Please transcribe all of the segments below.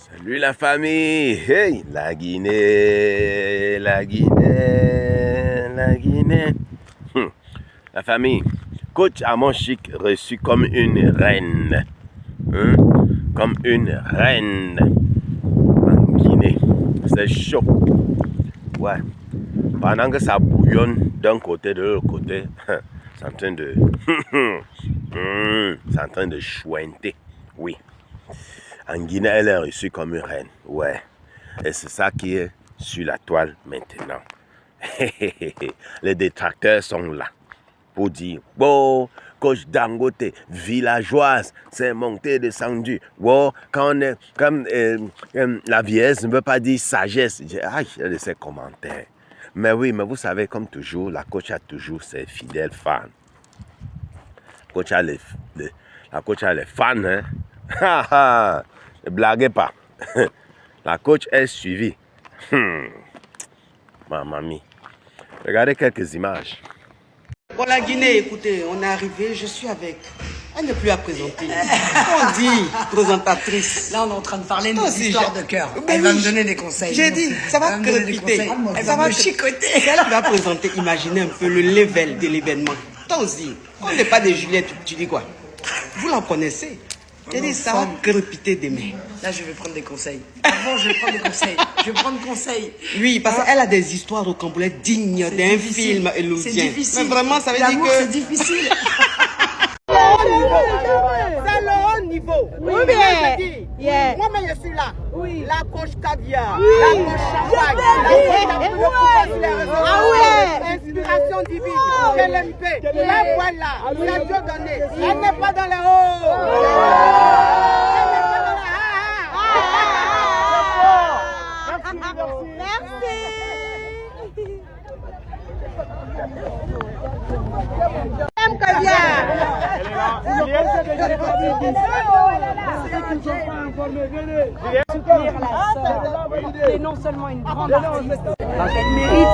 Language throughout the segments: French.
Salut la famille! Hey! La Guinée! La Guinée! La Guinée! La famille, coach Amon Chic reçu comme une reine. Comme une reine en Guinée. C'est chaud. Ouais. Pendant que ça bouillonne d'un côté, de l'autre côté, c'est en train de... c'est en train de chointer. Oui. En Guinée, elle est reçue comme une reine. Ouais. Et c'est ça qui est sur la toile maintenant. Les détracteurs sont là pour dire, wow, coach Dangote, villageoise, c'est monté, descendu. Wow, quand la vieillesse ne veut pas dire sagesse. J'ai ces commentaires. Mais oui, mais vous savez, comme toujours, la coach a toujours ses fidèles fans. La coach a les fans, hein. Ne blaguez pas. La coach est suivie. Ma mamie. Regardez quelques images. Bon, la Guinée, écoutez, on est arrivé, je suis avec. Elle n'est plus à présenter. On dit présentatrice. Là, on est en train de parler de nos histoires de cœur. Elle va me donner des conseils. J'ai dit, ça va crépiter. Elle va me chicoter. Elle va présenter, imaginez un peu le level de l'événement. Toi aussi, on n'est pas des Juliette, tu dis quoi? Vous la connaissez. J'ai dit, ça va crépiter demain. Là, je vais prendre des conseils. Bon, je vais prendre des conseils. Je vais prendre conseil. Oui, parce qu'elle a des histoires rocambolesques dignes d'un film élosien. C'est difficile. Mais vraiment, ça veut dire que... c'est difficile. C'est le haut niveau. Oui, mais Yeah. moi-même je suis là. Oui. La coach caviar, Oui. la coach champagne, la coach sur les réseaux. Ah ouais. Inspiration divine, LMP. La voilà, la Dieu donné. Elle n'est pas dans les hauts. Elle n'est pas dans les Madame Caviar. Soutenir la sœur, qui est non seulement une grande artiste, elle mérite.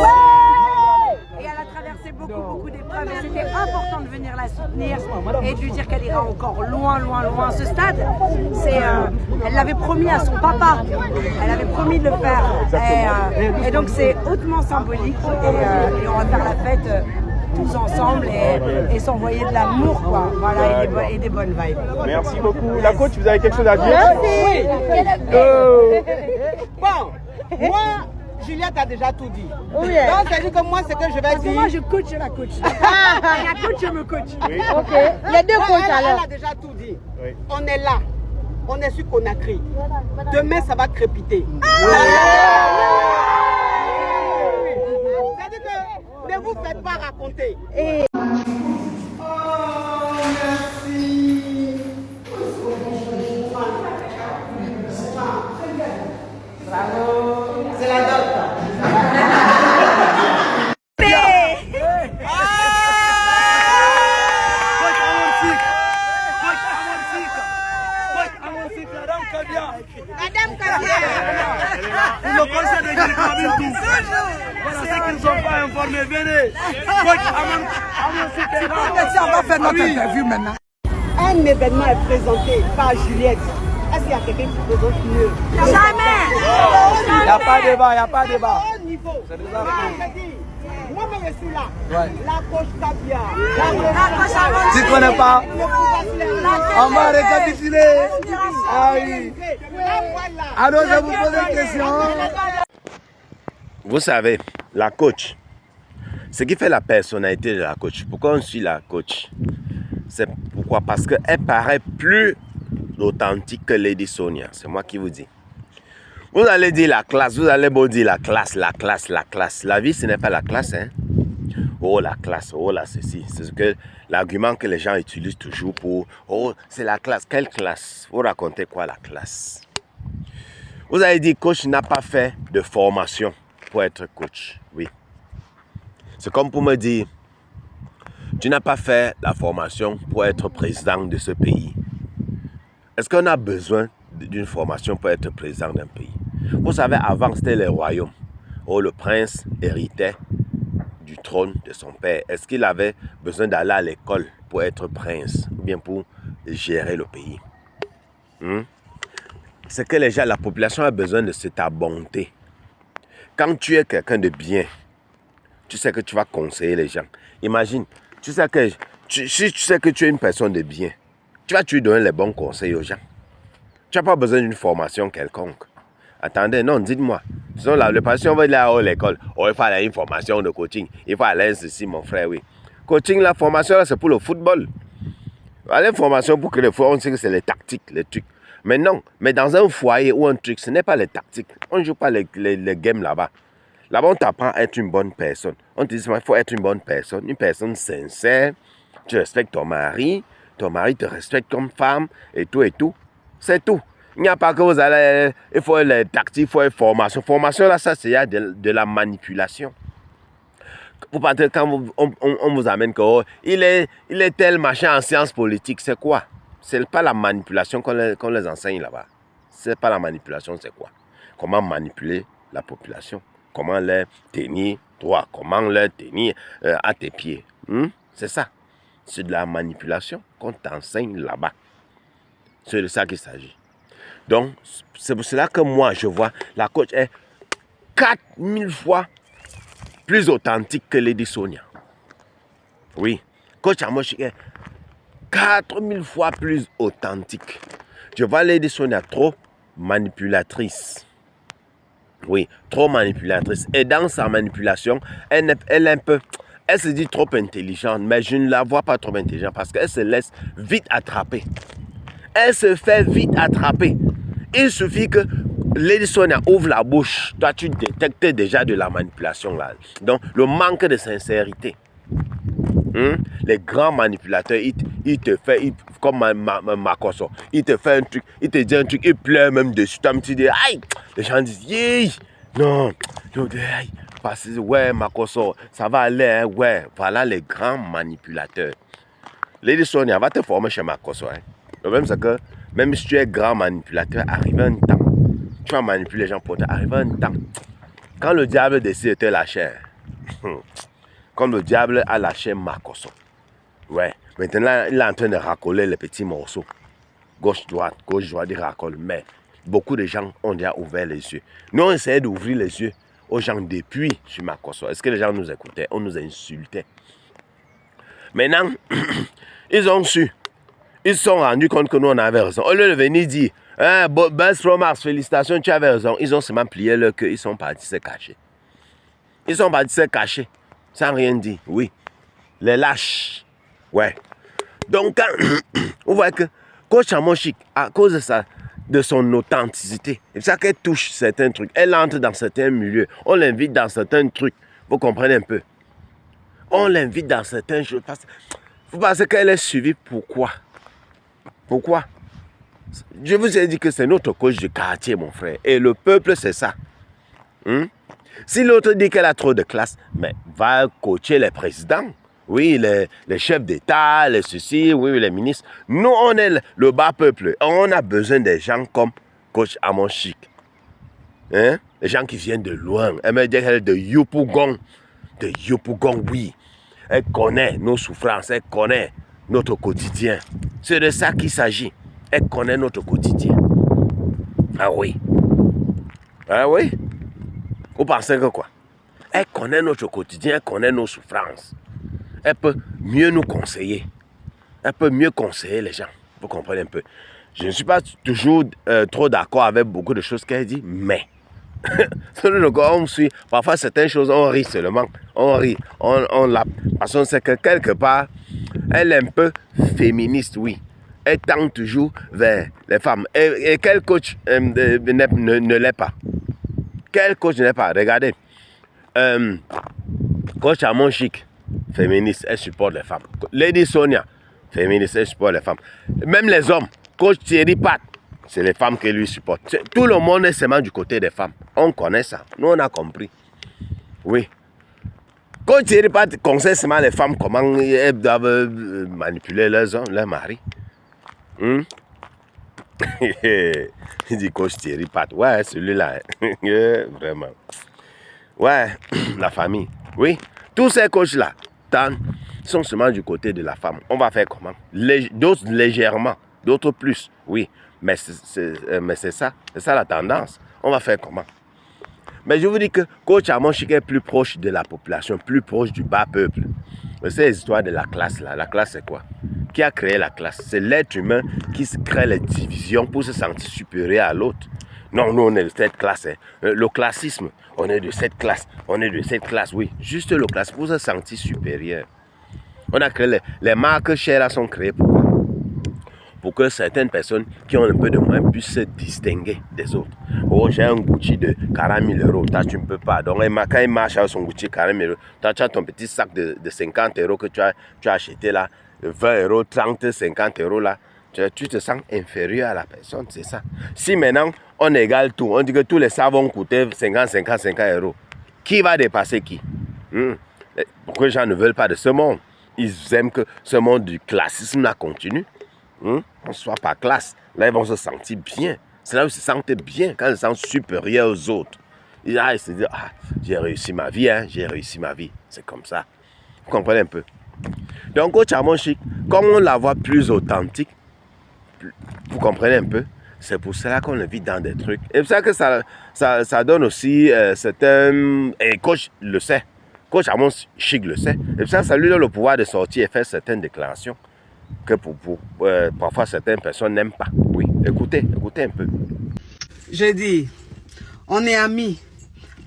Et elle a traversé beaucoup d'épreuves et c'était important de venir la soutenir et de lui dire qu'elle ira encore loin. Ce stade, elle l'avait promis à son papa, elle avait promis de le faire et donc c'est hautement symbolique et on va faire la fête tous ensemble et s'envoyer de l'amour, quoi. Voilà, et des bonnes vibes. Merci beaucoup. La coach, vous avez quelque chose à dire? Oui. Bon, moi, Juliette a déjà tout dit. Oui. Donc, ça veut dire que moi, ce que je vais Parce que dire... moi je coach la coach. La coach je me coach. Oui. Ok. Les deux coachs Elle alors. a déjà tout dit. Oui. On est là. On est sur Conakry. Demain, ça va crépiter. C'est-à-dire que ne vous faites pas raconter. Et... C'est la dot. Madame Caviar. Le conseil de Guinée, voilà ceux qui ne sont pas informés, venez. On va faire notre interview maintenant. Un événement est présenté par Juliette. Est-ce qu'il y a quelqu'un qui présente mieux? Jamais. Il n'y a pas de débat, il n'y a pas de débat. Au niveau. C'est déjà Moi, fait. je dis, moi-même, je suis là. Ouais. La coach caviar. Tu ne connais pas? On va récapituler. Ah oui. Alors, je vous pose une question. Vous savez, la coach, ce qui fait la personnalité de la coach, pourquoi on suit la coach? C'est pourquoi? Parce qu'elle paraît plus authentique que Lady Sonia. C'est moi qui vous dis. Vous allez dire la classe, vous allez beau dire la classe. La vie, ce n'est pas la classe, hein. Oh, la classe, oh, là, ceci. C'est l'argument que les gens utilisent toujours pour... Oh, c'est la classe. Quelle classe? Vous racontez quoi, la classe? Vous avez dit, coach n'a pas fait de formation pour être coach. Oui. C'est comme pour me dire, tu n'as pas fait la formation pour être président de ce pays. Est-ce qu'on a besoin d'une formation pour être président d'un pays? Vous savez, avant, c'était les royaumes. Oh, le prince héritait du trône de son père. Est-ce qu'il avait besoin d'aller à l'école pour être prince ou bien pour gérer le pays? c'est que les gens, la population a besoin de ta bonté. Quand tu es quelqu'un de bien, tu sais que tu vas conseiller les gens. Imagine, si tu sais que tu es une personne de bien, tu vas donner les bons conseils aux gens. Tu n'as pas besoin d'une formation quelconque. Attendez, non, dites-moi. Sinon, le patient va aller à l'école. Oh, il faut aller à une formation de coaching. Il faut aller à ceci, mon frère, oui. Coaching, la formation, là, c'est pour le football. Aller en formation pour que le football, on sait que c'est les tactiques, les trucs. Mais non, mais dans un foyer ou un truc, ce n'est pas les tactiques. On ne joue pas les games là-bas. Là-bas, on t'apprend à être une bonne personne. On te dit, il faut être une bonne personne sincère. Tu respectes ton mari te respecte comme femme, et tout, et tout. C'est tout. Il n'y a pas que vous allez, il faut les tactiques, il faut les formations. Formation, là, ça, c'est de la manipulation. Vous pensez quand on vous amène que oh, il est tel machin en sciences politiques, c'est quoi? C'est pas la manipulation qu'on les enseigne là-bas. C'est pas la manipulation, c'est quoi? Comment manipuler la population? Comment les tenir droit? Comment les tenir à tes pieds? C'est ça. C'est de la manipulation qu'on t'enseigne là-bas. C'est de ça qu'il s'agit. Donc, c'est pour cela que moi, je vois la coach est 4000 fois plus authentique que Lady Sonia. Oui, coach Amoshik est 4000 fois plus authentique. Je vois Lady Sonia trop manipulatrice. Oui, trop manipulatrice. Et dans sa manipulation, elle se dit trop intelligente, mais je ne la vois pas trop intelligente parce qu'elle se laisse vite attraper. Elle se fait vite attraper. Il suffit que Lady Sonia ouvre la bouche. Toi, tu détectes déjà de la manipulation là. Donc, le manque de sincérité. Les grands manipulateurs, ils te font, comme Makosso, il te fait un truc, il te dit un truc, il pleure même dessus. Toi, tu dis, aïe, les gens disent, yéy, non, aïe, parce que, ouais, Makosso, ça va aller, hein, ouais. Voilà les grands manipulateurs. Lady Sonia va te former chez Makosso. Hein. Le problème, c'est que même si tu es grand manipulateur, arrive un temps, tu vas manipuler les gens pour toi, arrive un temps. Quand le diable décide de te lâcher, comme le diable a lâché Makosso. Ouais. Maintenant, il est en train de racoler les petits morceaux. Gauche-droite, il racole. Mais beaucoup de gens ont déjà ouvert les yeux. Nous, on essayait d'ouvrir les yeux aux gens depuis sur Makosso. Est-ce que les gens nous écoutaient? On nous insultait. Maintenant, ils ont su. Ils se sont rendus compte que nous, on avait raison. Au lieu de venir dire, hein, Best Pro Mars, félicitations, tu avais raison. Ils ont seulement plié leur queue. Ils sont partis se cacher. Ils sont partis se cacher. Sans rien dire, oui. Les lâches. Ouais. Donc, vous voyez que Coach Amoshik, à cause de son authenticité, c'est ça qu'elle touche certains trucs. Elle entre dans certains milieux. On l'invite dans certains trucs. Vous comprenez un peu? On l'invite dans certaines choses. Vous pensez qu'elle est suivie pourquoi? Pourquoi? Je vous ai dit que c'est notre coach de quartier, mon frère. Et le peuple, c'est ça. Si l'autre dit qu'elle a trop de classe, mais va coacher les présidents. Oui, les chefs d'État, les ceci, oui, les ministres. Nous, on est le bas peuple. On a besoin des gens comme Coach Amoshik. Hein? Les gens qui viennent de loin. Elle me dit qu'elle est de Yopougon. De Yopougon, oui. Elle connaît nos souffrances, elle connaît notre quotidien. C'est de ça qu'il s'agit. Elle connaît notre quotidien. Ah oui. Ah oui. Vous pensez que quoi? Elle connaît notre quotidien, elle connaît nos souffrances. Elle peut mieux nous conseiller. Elle peut mieux conseiller les gens. Vous comprenez un peu. Je ne suis pas toujours trop d'accord avec beaucoup de choses qu'elle dit, mais on suit. Parfois, certaines choses, on rit seulement. On rit. On l'a. Parce qu'on sait que quelque part, elle est un peu féministe, oui. Elle tend toujours vers les femmes. Et quel coach ne l'est pas? Quel coach ne l'est pas? Regardez. Coach Amoshik, féministe, elle supporte les femmes. Lady Sonia, féministe, elle supporte les femmes. Même les hommes. Coach Thierry Pat, c'est les femmes qui lui supportent. Tout le monde est seulement du côté des femmes. On connaît ça. Nous, on a compris. Oui. Coach Thierry Pat conseille seulement les femmes comment elles doivent manipuler leurs hommes, leurs maris. Il dit Coach Thierry Pat. Ouais, celui-là. Vraiment. Ouais, la famille. Oui. Tous ces coachs-là sont seulement du côté de la femme. On va faire comment? D'autres légèrement, d'autres plus. Oui. Mais c'est ça la tendance. On va faire comment? Mais je vous dis que Coach Armand Chic est plus proche de la population, plus proche du bas peuple. C'est l'histoire de la classe là. La classe c'est quoi? Qui a créé la classe? C'est l'être humain qui crée les divisions pour se sentir supérieur à l'autre. Non, nous on est de cette classe. Hein. Le classisme, on est de cette classe. On est de cette classe, oui. Juste le classe pour se sentir supérieur. On a créé les marques chères là sont créées pourquoi? Pour que certaines personnes qui ont un peu de moins puissent se distinguer des autres. Oh, j'ai un Gucci de 40 000 euros, toi tu ne peux pas. Donc, quand il marche avec son Gucci 40 000 euros, toi tu as ton petit sac de 50 euros que tu as acheté là, 20 euros, 30, 50 euros là, tu te sens inférieur à la personne, c'est ça. Si maintenant on égale tout, on dit que tous les savons coûter 50 euros, qui va dépasser qui? Pourquoi les gens ne veulent pas de ce monde? Ils aiment que ce monde du classisme là continue. On ne soit pas classe. Là, ils vont se sentir bien. C'est là où ils se sentent bien, quand ils se sentent supérieurs aux autres. Ils se disent, ah, j'ai réussi ma vie, hein, j'ai réussi ma vie. C'est comme ça. Vous comprenez un peu? Donc, Coach Armand Chic, comme on la voit plus authentique, vous comprenez un peu? C'est pour cela qu'on le vit dans des trucs. Et c'est pour ça que ça donne aussi certains... Et Coach le sait. Coach Armand Chic le sait. Et ça lui donne le pouvoir de sortir et faire certaines déclarations que parfois certaines personnes n'aiment pas. Oui, écoutez un peu. J'ai dit, on est amis,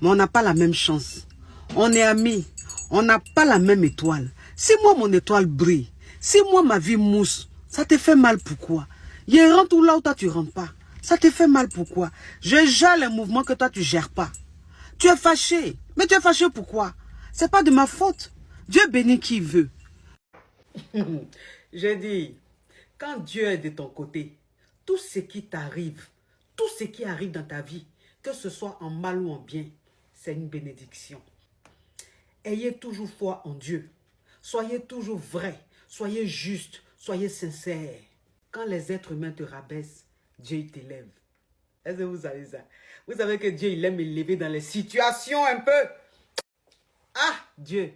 mais on n'a pas la même chance. On est amis, on n'a pas la même étoile. Si moi mon étoile brille, si moi ma vie mousse, ça te fait mal pourquoi? Je rentre où là où toi tu rentres pas. Ça te fait mal pourquoi? Je gère les mouvements que toi tu gères pas. Tu es fâché, mais tu es fâché pourquoi? C'est pas de ma faute. Dieu bénit qui veut. J'ai dit, quand Dieu est de ton côté, tout ce qui t'arrive, tout ce qui arrive dans ta vie, que ce soit en mal ou en bien, c'est une bénédiction. Ayez toujours foi en Dieu. Soyez toujours vrai, soyez juste, soyez sincère. Quand les êtres humains te rabaissent, Dieu t'élève. Est-ce que vous savez ça? Vous savez que Dieu il aime élever dans les situations un peu. Ah, Dieu,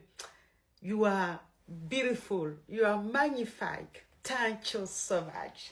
you are beautiful. You are magnifique. Thank you so much.